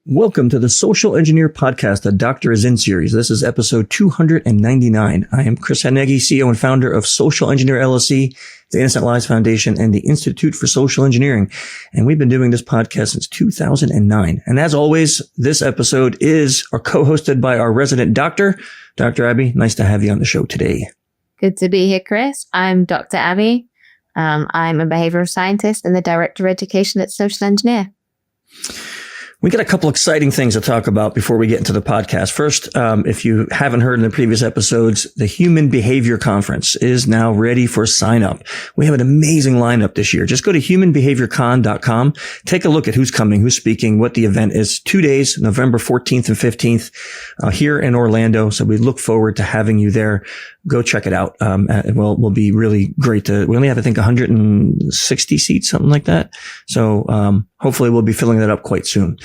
Welcome to the Social Engineer Podcast, the Doctor is In series. This is episode 299. I am Chris Hanegi, CEO and founder of Social Engineer LLC, the Innocent Lives Foundation, and the Institute for Social Engineering. And we've been doing this podcast since 2009. And as always, this episode is co-hosted by our resident doctor, Dr. Abbie. Nice to have you on the show today. Good to be here, Chris. I'm Dr. Abbie. I'm a behavioral scientist and the director of education at Social Engineer. We got a couple exciting things to talk about before we get into the podcast. First, if you haven't heard in the previous episodes, the Human Behavior Conference is now ready for sign up. We have an amazing lineup this year. Just go to humanbehaviorcon.com. Take a look at who's coming, who's speaking, what the event is. 2 days, November 14th and 15th, here in Orlando. So we look forward to having you there. Go check it out. It will be really great we only have, I think, 160 seats, something like that. So, hopefully we'll be filling that up quite soon.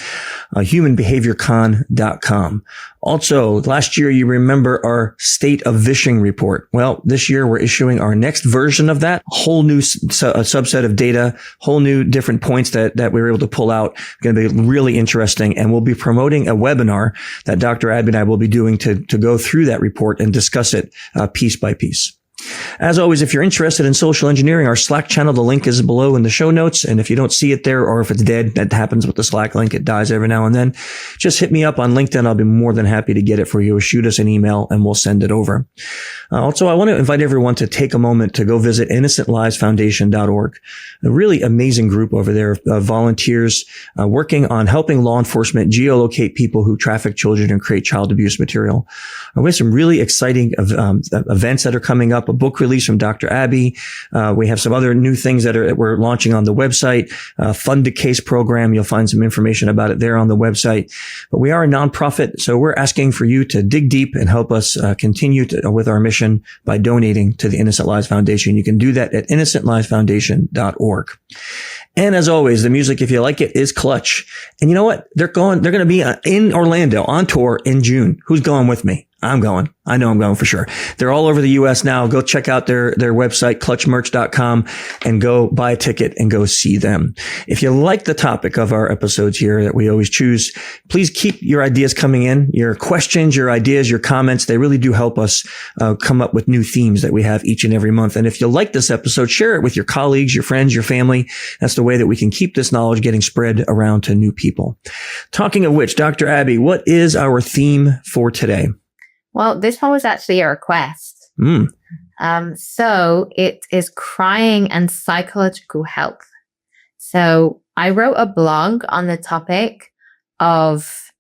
Humanbehaviorcon.com. Also, last year, you remember our State of Vishing report. Well, this year we're issuing our next version of that. Whole new subset of data, whole new different points that we were able to pull out. Going to be really interesting. And we'll be promoting a webinar that Dr. Abbie and I will be doing to go through that report and discuss it piece by piece. As always, if you're interested in social engineering, our Slack channel, the link is below in the show notes. And if you don't see it there, or if it's dead, that happens with the Slack link. It dies every now and then. Just hit me up on LinkedIn. I'll be more than happy to get it for you, or shoot us an email and we'll send it over. Also, I want to invite everyone to take a moment to go visit innocentlivesfoundation.org. A really amazing group over there of volunteers working on helping law enforcement geolocate people who traffic children and create child abuse material. We have some really exciting events that are coming up. A book release from Dr. Abbie. We have some other new things that we're launching on the website. Fund a Case program. You'll find some information about it there on the website. But we are a nonprofit, so we're asking for you to dig deep and help us continue with our mission by donating to the Innocent Lives Foundation. You can do that at innocentlivesfoundation.org. And as always, the music, if you like it, is Clutch. And you know what? They're going to be in Orlando on tour in June. Who's going with me? I'm going. I know I'm going for sure. They're all over the U.S. now. Go check out their website, clutchmerch.com, and go buy a ticket and go see them. If you like the topic of our episodes here that we always choose, please keep your ideas coming in, your questions, your ideas, your comments. They really do help us come up with new themes that we have each and every month. And if you like this episode, share it with your colleagues, your friends, your family. That's the way that we can keep this knowledge getting spread around to new people. Talking of which, Dr. Abbie, what is our theme for today? Well, this one was actually a request. So it is crying and psychological health. So I wrote a blog on the topic of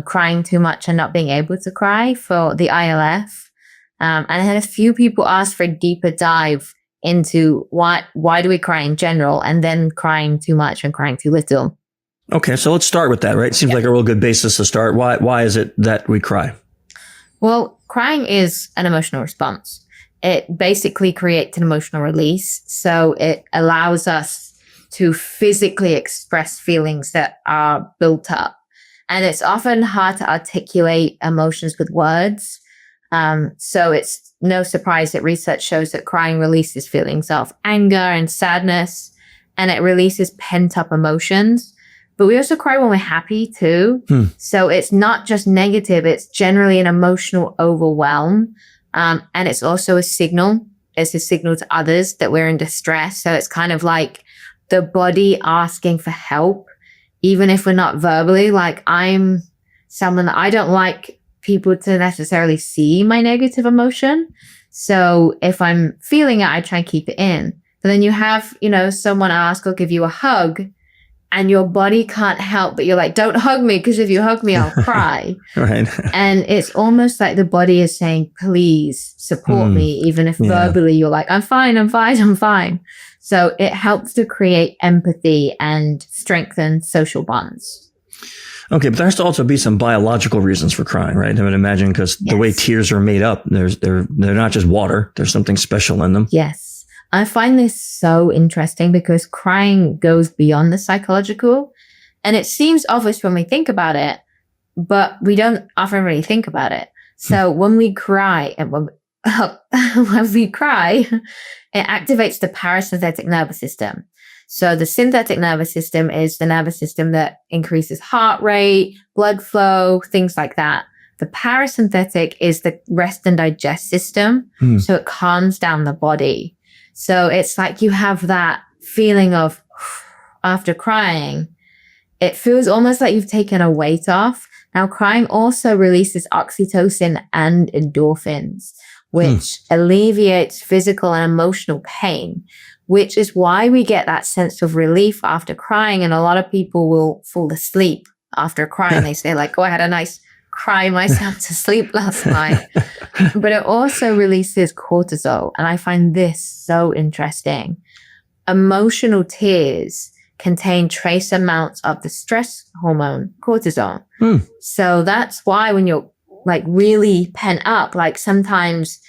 crying too much and not being able to cry for the ILF. And I had a few people ask for a deeper dive into why do we cry in general, and then crying too much and crying too little. Okay, so let's start with that, right? It seems like a real good basis to start. Why is it that we cry? Well, crying is an emotional response. It basically creates an emotional release. So it allows us to physically express feelings that are built up. And it's often hard to articulate emotions with words. So it's no surprise that research shows that crying releases feelings of anger and sadness, and it releases pent-up emotions. But we also cry when we're happy too. So it's not just negative. It's generally an emotional overwhelm. And it's also a signal. It's a signal to others that we're in distress. So it's kind of like the body asking for help, even if we're not verbally. Like, I'm someone that I don't like people to necessarily see my negative emotion. So if I'm feeling it, I try and keep it in. But then you have, someone ask or give you a hug, and your body can't help, but you're like, don't hug me, because if you hug me, I'll cry. Right. And it's almost like the body is saying, please support me, even if verbally you're like, I'm fine. So it helps to create empathy and strengthen social bonds. Okay, but there has to also be some biological reasons for crying, right? I would imagine, because the way tears are made up, they're not just water. There's something special in them. Yes. I find this so interesting because crying goes beyond the psychological, and it seems obvious when we think about it, but we don't often really think about it. So when we cry, it activates the parasympathetic nervous system. So the sympathetic nervous system is the nervous system that increases heart rate, blood flow, things like that. The parasympathetic is the rest and digest system. So it calms down the body. So it's like you have that feeling of after crying, it feels almost like you've taken a weight off. Now, crying also releases oxytocin and endorphins, which alleviates physical and emotional pain, which is why we get that sense of relief after crying. And a lot of people will fall asleep after crying. They say like, oh, I had a nice cry myself to sleep last night. But it also releases cortisol. And I find this so interesting. Emotional tears contain trace amounts of the stress hormone cortisol. So that's why when you're like really pent up, like sometimes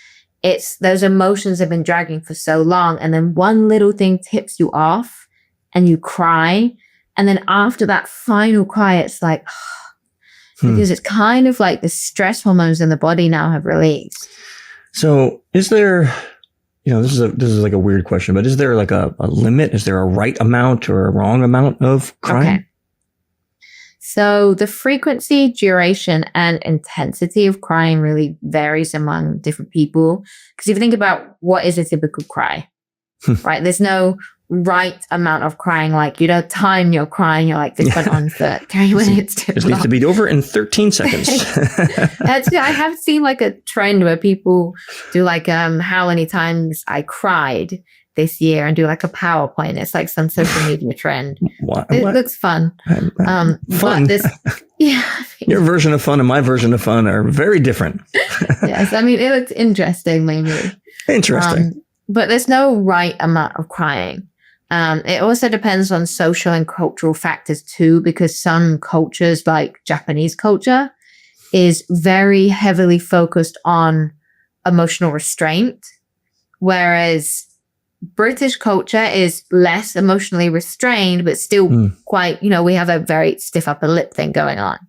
it's those emotions have been dragging for so long, and then one little thing tips you off and you cry. And then after that final cry, it's like, because it's kind of like the stress hormones in the body now have released. So is there, this is like a weird question, but is there like a limit? Is there a right amount or a wrong amount of crying? Okay. So the frequency, duration, and intensity of crying really varies among different people. Because if you think about what is a typical cry, right? There's no right amount of crying. Like you don't time your crying. You're like, this went on for 3 minutes too long. It needs to be over in 13 seconds. Actually, I have seen like a trend where people do like how many times I cried this year and do like a PowerPoint. It's like some social media trend. It looks fun. Fun. But this, yeah. Your version of fun and my version of fun are very different. Yes, I mean, it looks interesting, maybe. Interesting. But there's no right amount of crying. It also depends on social and cultural factors too, because some cultures, like Japanese culture, is very heavily focused on emotional restraint, whereas British culture is less emotionally restrained, but still quite, we have a very stiff upper lip thing going on.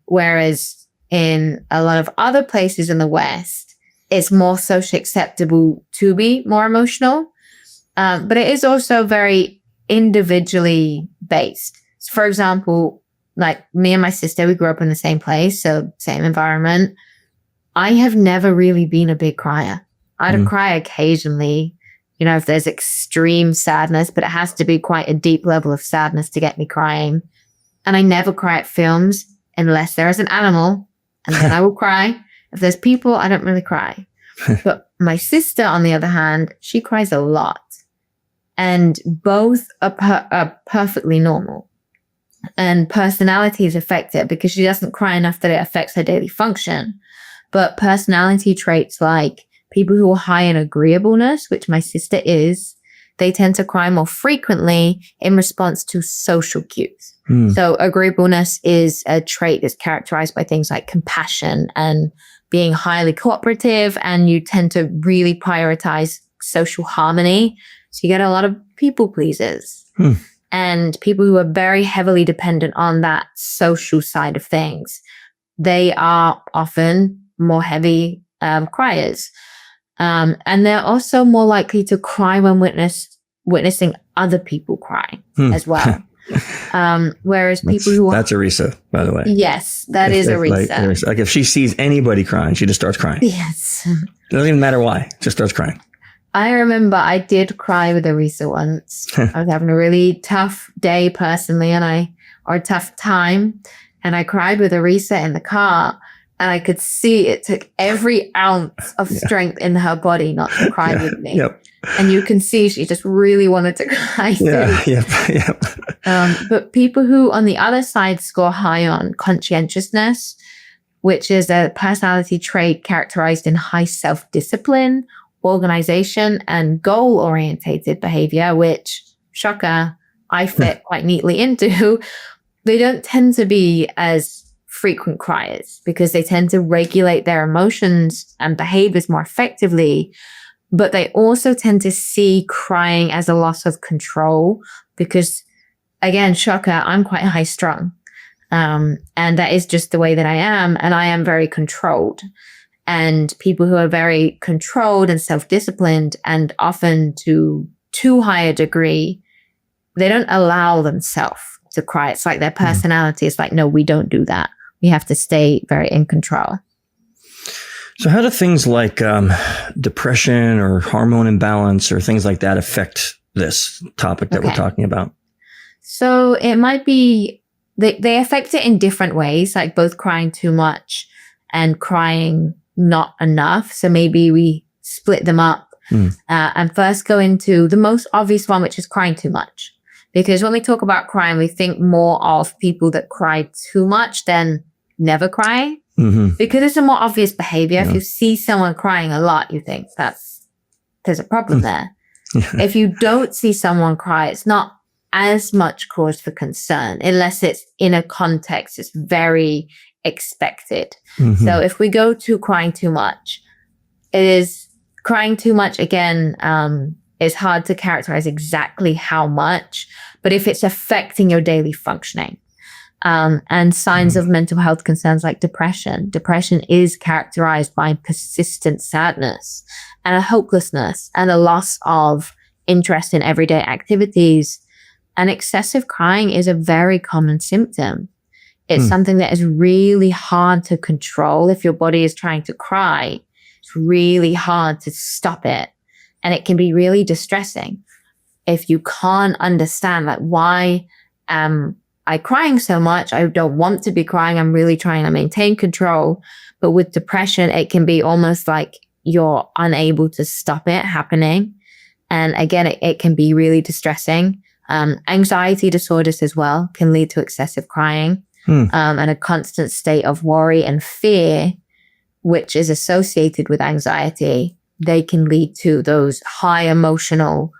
Whereas in a lot of other places in the West, it's more socially acceptable to be more emotional. But it is also very individually based. So for example, like me and my sister, we grew up in the same place, so same environment. I have never really been a big crier. I'd cry occasionally, if there's extreme sadness, but it has to be quite a deep level of sadness to get me crying. And I never cry at films unless there is an animal, and then I will cry. If there's people, I don't really cry. But my sister, on the other hand, she cries a lot. And both are perfectly normal. And personalities affect it because she doesn't cry enough that it affects her daily function. But personality traits like people who are high in agreeableness, which my sister is, they tend to cry more frequently in response to social cues. So agreeableness is a trait that's characterized by things like compassion and being highly cooperative, and you tend to really prioritize social harmony. So you get a lot of people pleasers and people who are very heavily dependent on that social side of things. They are often more heavy criers. And they're also more likely to cry when witnessing other people cry as well. Whereas people who that's Arisa, by the way. Yes, that is Arisa. Like if she sees anybody crying, she just starts crying. Yes. It doesn't even matter why, just starts crying. I remember I did cry with Arisa once. I was having a really tough day personally, or a tough time. And I cried with Arisa in the car, and I could see it took every ounce of strength in her body not to cry with me. And you can see she just really wanted to cry. But people who on the other side score high on conscientiousness, which is a personality trait characterized in high self-discipline, organization, and goal-orientated behavior, which, shocker, I fit quite neatly into, they don't tend to be as frequent criers because they tend to regulate their emotions and behaviors more effectively. But they also tend to see crying as a loss of control because, again, shocker, I'm quite high strung. And that is just the way that I am. And I am very controlled. And people who are very controlled and self-disciplined, and often to too high a degree, they don't allow themselves to cry. It's like their personality is like, no, we don't do that. We have to stay very in control. So how do things like depression or hormone imbalance or things like that affect this topic that we're talking about? So it might be, they affect it in different ways, like both crying too much and crying not enough. So maybe we split them up and first go into the most obvious one, which is crying too much. Because when we talk about crying, we think more of people that cry too much than never crying. Because it's a more obvious behavior. If you see someone crying a lot, you think there's a problem there. If you don't see someone cry, it's not as much cause for concern unless it's in a context it's very expected. So if we go to crying too much, it is crying too much again. It's hard to characterize exactly how much, but if it's affecting your daily functioning, and signs of mental health concerns like depression. Depression is characterized by persistent sadness and a hopelessness and a loss of interest in everyday activities. And excessive crying is a very common symptom. It's something that is really hard to control. If your body is trying to cry, it's really hard to stop it. And it can be really distressing if you can't understand, like, why am I crying so much? I don't want to be crying. I'm really trying to maintain control. But with depression, it can be almost like you're unable to stop it happening. And again, it can be really distressing. Anxiety disorders as well can lead to excessive crying, and a constant state of worry and fear, which is associated with anxiety. They can lead to those high emotional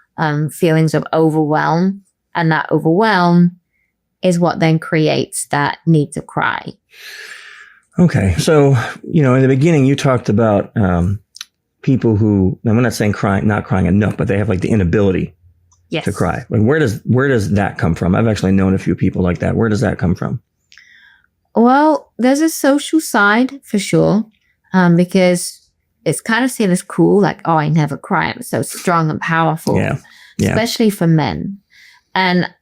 feelings of overwhelm. And that overwhelm is what then creates that need to cry. Okay. So, in the beginning, you talked about people who, I'm not saying not crying enough, but they have like the inability to cry. Like, where does that come from? I've actually known a few people like that. Where does that come from? Well, there's a social side for sure, because it's kind of seen as cool, like, oh, I never cry. I'm so strong and powerful, especially for men. And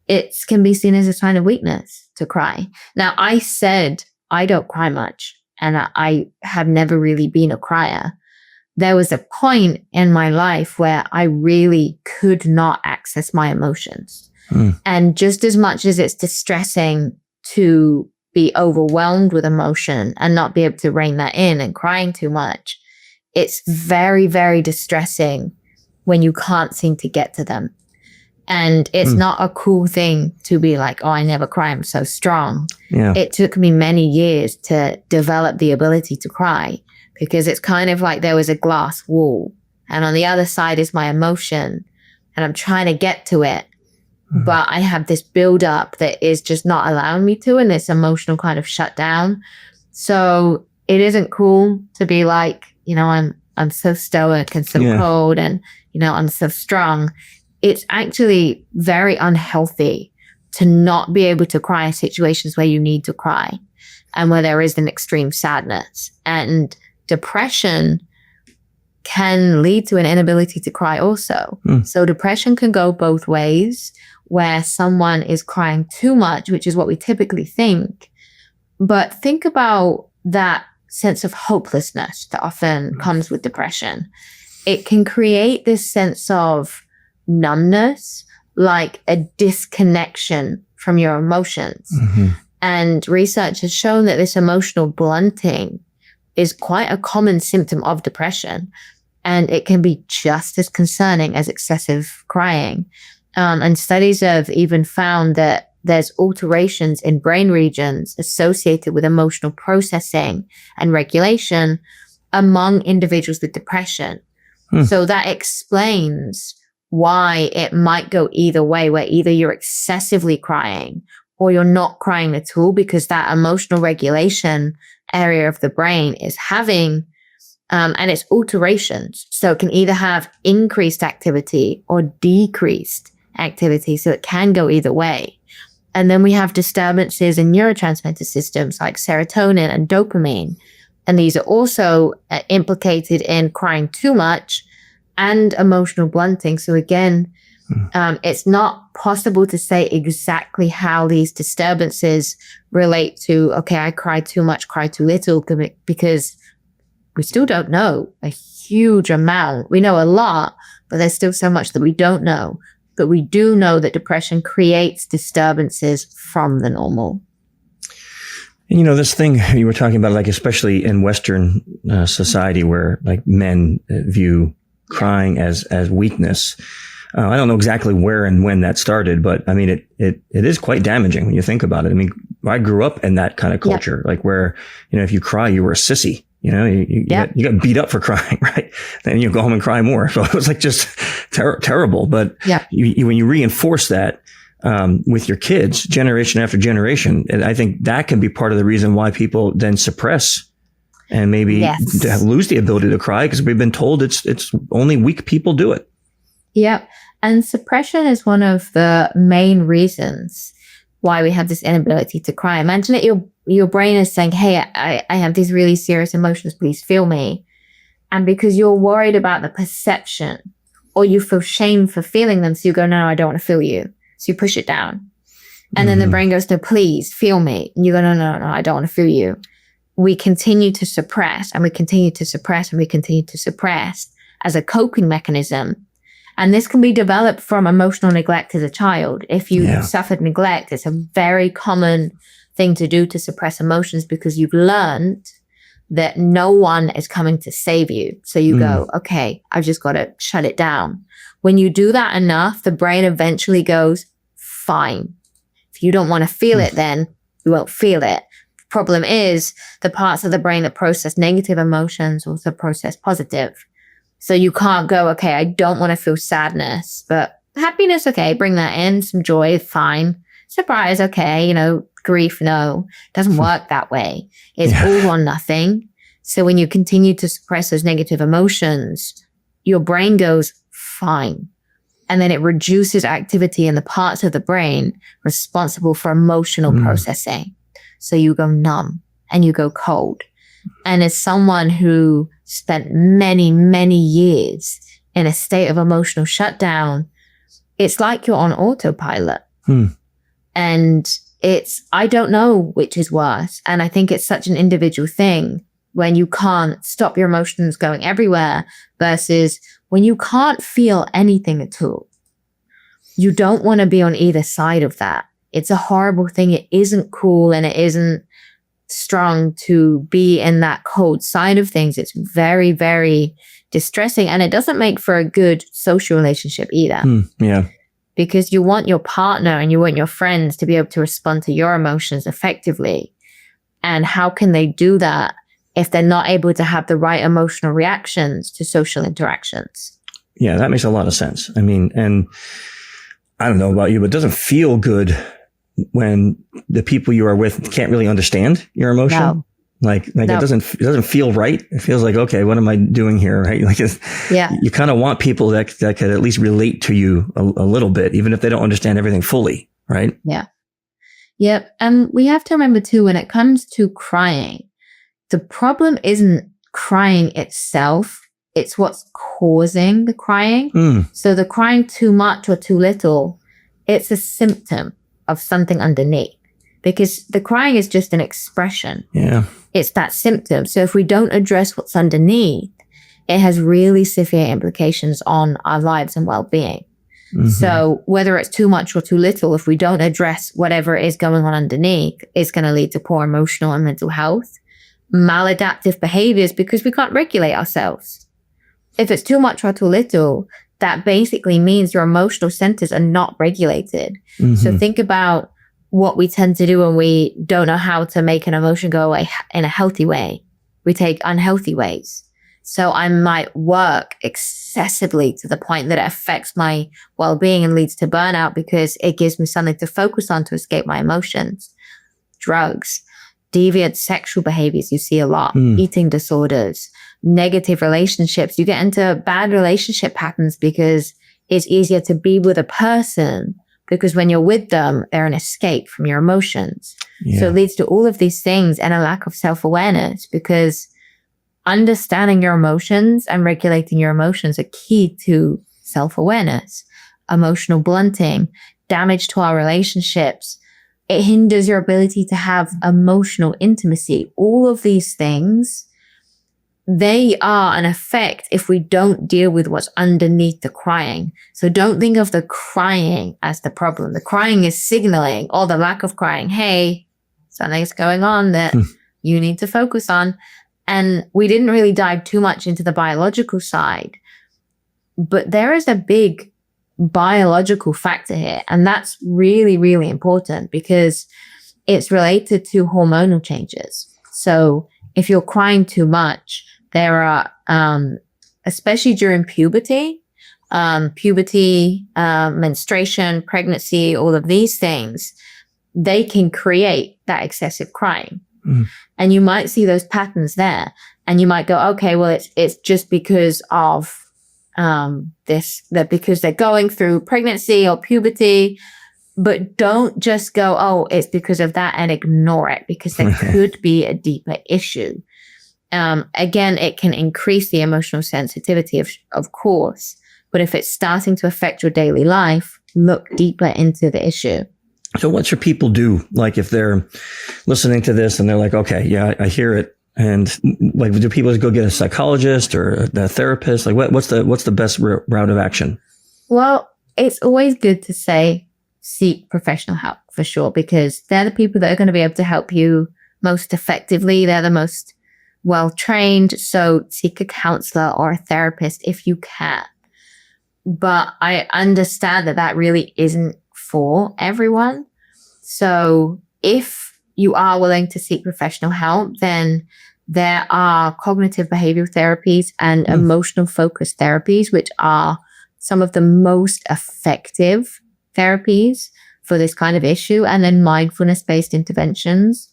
it can be seen as a sign of weakness to cry. Now, I said I don't cry much, and I have never really been a crier. There was a point in my life where I really could not access my emotions. And just as much as it's distressing to be overwhelmed with emotion and not be able to rein that in and crying too much, it's very, very distressing when you can't seem to get to them. And it's not a cool thing to be like, oh, I never cry, I'm so strong. It took me many years to develop the ability to cry, because it's kind of like there was a glass wall and on the other side is my emotion and I'm trying to get to it. But I have this buildup that is just not allowing me to, and this emotional kind of shutdown. So it isn't cool to be like, I'm so stoic and so cold and, I'm so strong. It's actually very unhealthy to not be able to cry in situations where you need to cry and where there is an extreme sadness. And depression can lead to an inability to cry also. So depression can go both ways, where someone is crying too much, which is what we typically think. But think about that sense of hopelessness that often comes with depression. It can create this sense of numbness, like a disconnection from your emotions. And research has shown that this emotional blunting is quite a common symptom of depression. And it can be just as concerning as excessive crying. And studies have even found that there's alterations in brain regions associated with emotional processing and regulation among individuals with depression. So that explains why it might go either way, where either you're excessively crying or you're not crying at all, because that emotional regulation area of the brain is having, and it's alterations. So it can either have increased activity or decreased activity. So it can go either way. And then we have disturbances in neurotransmitter systems like serotonin and dopamine. And these are also implicated in crying too much and emotional blunting. So again, It's not possible to say exactly how these disturbances relate to, okay, I cry too much, cry too little, because we still don't know a huge amount. We know a lot, but there's still so much that we don't know. But we do know that depression creates disturbances from the normal. And, this thing you were talking about, like, especially in Western society where like men view crying as weakness. I don't know exactly where and when that started, but I mean, it is quite damaging when you think about it. I mean, I grew up in that kind of culture, like where, if you cry, you were a sissy. You got beat up for crying, right? Then you go home and cry more. So it was like just terrible. But when you reinforce that with your kids, generation after generation, and I think that can be part of the reason why people then suppress and maybe lose the ability to cry, because we've been told it's only weak people do it. Yep. And suppression is one of the main reasons why we have this inability to cry. Imagine that your brain is saying, hey, I have these really serious emotions, please feel me. And because you're worried about the perception, or you feel shame for feeling them, so you go, no, I don't want to feel you. So you push it down. And then the brain goes, no, please feel me. And you go, no, I don't want to feel you. We continue to suppress, and we continue to suppress, and we continue to suppress as a coping mechanism. And this can be developed from emotional neglect as a child. If you suffered neglect, it's a very common thing to do to suppress emotions, because you've learned that no one is coming to save you. So you go, okay, I've just got to shut it down. When you do that enough, the brain eventually goes, fine. If you don't want to feel it, then you won't feel it. Problem is, the parts of the brain that process negative emotions also process positive. So you can't go, okay, I don't want to feel sadness, but happiness, okay, bring that in. Some joy, fine. Surprise, okay, grief, no. It doesn't work that way. It's all or nothing. So when you continue to suppress those negative emotions, your brain goes, fine. And then it reduces activity in the parts of the brain responsible for emotional processing. So you go numb and you go cold. And as someone who spent many, many years in a state of emotional shutdown, it's like you're on autopilot. And I don't know which is worse. And I think it's such an individual thing when you can't stop your emotions going everywhere versus when you can't feel anything at all. You don't want to be on either side of that. It's a horrible thing. It isn't cool, and it isn't strong to be in that cold side of things. It's very, very distressing, and it doesn't make for a good social relationship either. Because you want your partner and you want your friends to be able to respond to your emotions effectively. And how can they do that if they're not able to have the right emotional reactions to social interactions? Yeah, that makes a lot of sense. I mean, and I don't know about you, but it doesn't feel good when the people you are with can't really understand your emotion. No. Like no. It doesn't feel right. It feels like, okay, what am I doing here? Right? Like, you kind of want people that could at least relate to you a little bit, even if they don't understand everything fully. Right? Yeah. Yep. And we have to remember too, when it comes to crying, the problem isn't crying itself. It's what's causing the crying. So the crying too much or too little, it's a symptom of something underneath, because the crying is just an expression. Yeah. It's that symptom. So if we don't address what's underneath, it has really severe implications on our lives and well-being. So whether it's too much or too little, if we don't address whatever is going on underneath, it's going to lead to poor emotional and mental health, maladaptive behaviors, because we can't regulate ourselves. If it's too much or too little, that basically means your emotional centers are not regulated. So think about what we tend to do when we don't know how to make an emotion go away in a healthy way. We take unhealthy ways. So I might work excessively to the point that it affects my well-being and leads to burnout because it gives me something to focus on to escape my emotions. Drugs, deviant sexual behaviors, you see a lot, eating disorders, negative relationships. You get into bad relationship patterns because it's easier to be with a person because when you're with them, they're an escape from your emotions. So it leads to all of these things and a lack of self-awareness, because understanding your emotions and regulating your emotions are key to self-awareness. emotional blunting, damage to our relationships. It hinders your ability to have emotional intimacy. All of these things, they are an effect if we don't deal with what's underneath the crying. So don't think of the crying as the problem. The crying is signaling, or the lack of crying, hey, something's going on that you need to focus on. And we didn't really dive too much into the biological side, but there is a big biological factor here. And that's really, really important because it's related to hormonal changes. So if you're crying too much, there are, especially during puberty, menstruation, pregnancy, all of these things, they can create that excessive crying. And you might see those patterns there, and you might go, okay, well, it's just because of because they're going through pregnancy or puberty. But don't just go, oh, it's because of that, and ignore it, because there could be a deeper issue. Again, it can increase the emotional sensitivity, of course, but if it's starting to affect your daily life, look deeper into the issue. So what should people do? Like if they're listening to this and they're like, okay, yeah, I hear it. And like, do people go get a psychologist or a therapist? Like what's the best route of action? Well, it's always good to say, seek professional help for sure, because they're the people that are going to be able to help you most effectively. They're the most well-trained. So seek a counselor or a therapist if you can. But I understand that really isn't for everyone. So if you are willing to seek professional help, then there are cognitive behavioral therapies and emotional focus therapies, which are some of the most effective therapies for this kind of issue, and then mindfulness-based interventions.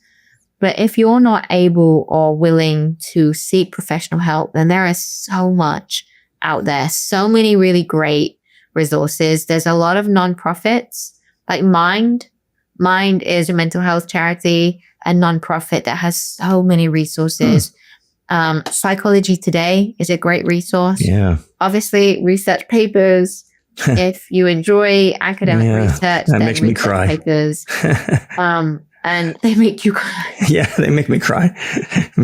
But if you're not able or willing to seek professional help, then there is so much out there, so many really great resources. There's a lot of nonprofits, like Mind is a mental health charity and nonprofit that has so many resources. Psychology Today is a great resource. Yeah. Obviously, research papers. If you enjoy academic research, that makes me cry. Papers, and they make you cry. Yeah, they make me cry.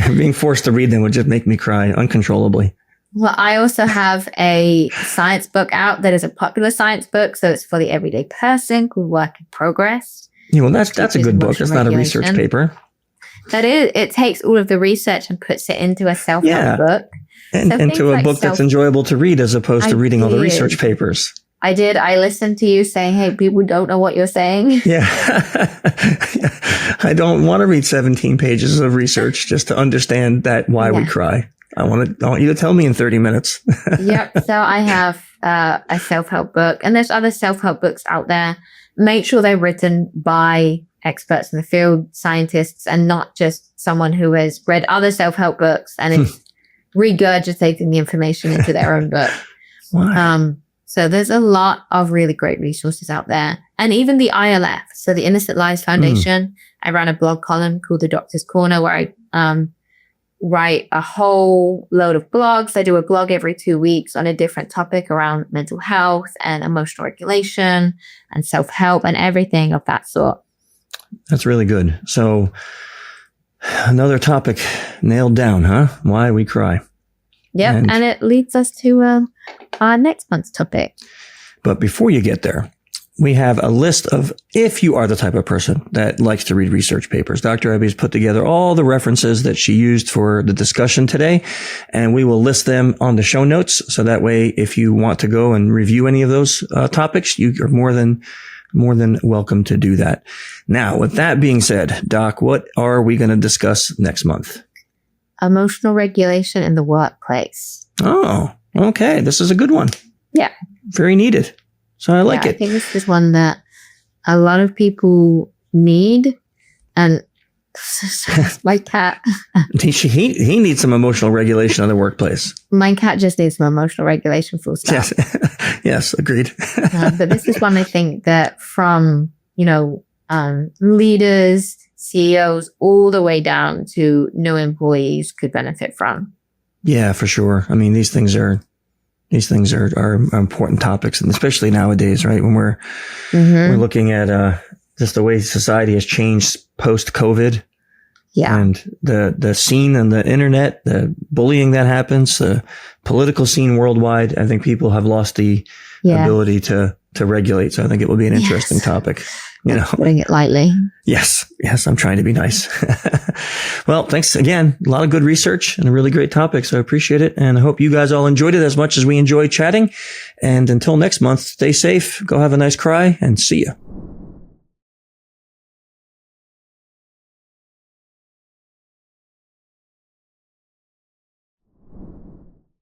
Being forced to read them would just make me cry uncontrollably. Well, I also have a science book out that is a popular science book, so it's for the everyday person, called Work in Progress. Yeah, well, that's a good book. That's not a research paper. That is, it takes all of the research and puts it into a self-help book. And into a book that's enjoyable to read as opposed to reading all the research papers. I did. I listened to you saying, hey, people don't know what you're saying. Yeah. I don't want to read 17 pages of research just to understand why we cry. I want you to tell me in 30 minutes. Yep. So I have a self-help book, and there's other self-help books out there. Make sure they're written by experts in the field, scientists, and not just someone who has read other self-help books and is regurgitating the information into their own book. Wow. So there's a lot of really great resources out there. And even the ILF, so the Innocent Lives Foundation, I ran a blog column called The Doctor's Corner, where I write a whole load of blogs. I do a blog every 2 weeks on a different topic around mental health and emotional regulation and self-help and everything of that sort. That's really good. So another topic nailed down, huh? Why we cry. Yep. And it leads us to our next month's topic. But before you get there, we have a list of, if you are the type of person that likes to read research papers, Dr. Abbie's put together all the references that she used for the discussion today, and we will list them on the show notes. So that way, if you want to go and review any of those topics, you are more than welcome to do that. Now, with that being said, Doc, what are we going to discuss next month? Emotional regulation in the workplace. Oh, okay. This is a good one. Yeah. Very needed. So I like it. I think this is one that a lot of people need. And my cat. he needs some emotional regulation in the workplace. My cat just needs some emotional regulation, full stop. Yes, yes, agreed. But this is one I think that from, leaders, CEOs, all the way down to new employees could benefit from. Yeah, for sure. I mean, these things are These things are important topics, and especially nowadays, right? When we're looking at just the way society has changed post COVID. Yeah. And the scene on the internet, the bullying that happens, the political scene worldwide, I think people have lost the ability to regulate. So I think it will be an interesting topic. You know, putting it lightly. Yes. I'm trying to be nice. Well, thanks again. A lot of good research and a really great topic. So I appreciate it. And I hope you guys all enjoyed it as much as we enjoyed chatting. And until next month, stay safe, go have a nice cry, and see you.